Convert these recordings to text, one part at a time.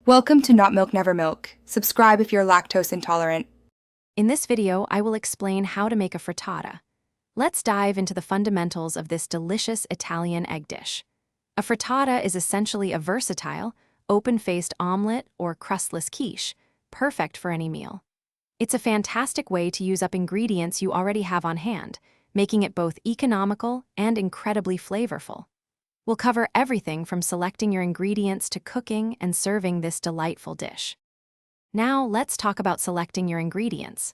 Welcome to Not Milk Never Milk. Subscribe if you're lactose intolerant. In this video, I will explain how to make a frittata. Let's dive into the fundamentals of this delicious Italian egg dish. A frittata is essentially a versatile, open-faced omelette or crustless quiche, perfect for any meal. It's a fantastic way to use up ingredients you already have on hand, making it both economical and incredibly flavorful. We'll cover everything from selecting your ingredients to cooking and serving this delightful dish. Now, let's talk about selecting your ingredients.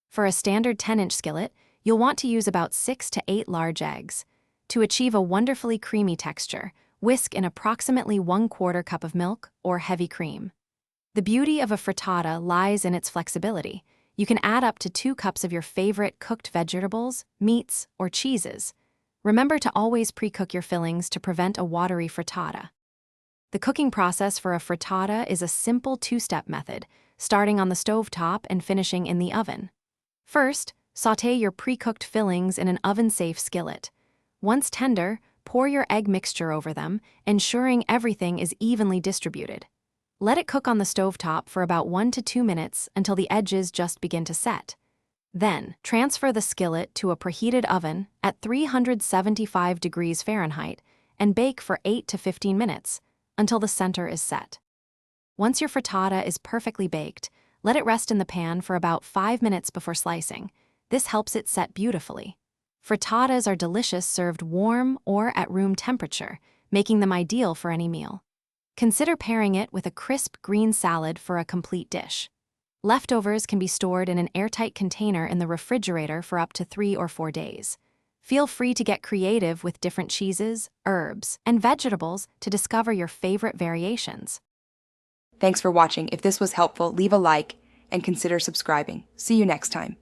For a standard 10-inch skillet, you'll want to use about 6 to 8 large eggs. To achieve a wonderfully creamy texture, whisk in approximately 1/4 cup of milk or heavy cream. The beauty of a frittata lies in its flexibility. You can add up to 2 cups of your favorite cooked vegetables, meats, or cheeses. Remember to always pre-cook your fillings to prevent a watery frittata. The cooking process for a frittata is a simple 2-step method, starting on the stove top and finishing in the oven. First, sauté your pre-cooked fillings in an oven-safe skillet. Once tender, pour your egg mixture over them, ensuring everything is evenly distributed. Let it cook on the stove top for about 1 to 2 minutes until the edges just begin to set. Then, transfer the skillet to a preheated oven at 375 degrees Fahrenheit and bake for 8 to 15 minutes until the center is set. Once your frittata is perfectly baked, let it rest in the pan for about 5 minutes before slicing. This helps it set beautifully. Frittatas are delicious served warm or at room temperature, making them ideal for any meal. Consider pairing it with a crisp green salad for a complete dish. Leftovers can be stored in an airtight container in the refrigerator for up to 3 or 4 days. Feel free to get creative with different cheeses, herbs, and vegetables to discover your favorite variations. Thanks for watching. If this was helpful, leave a like and consider subscribing. See you next time.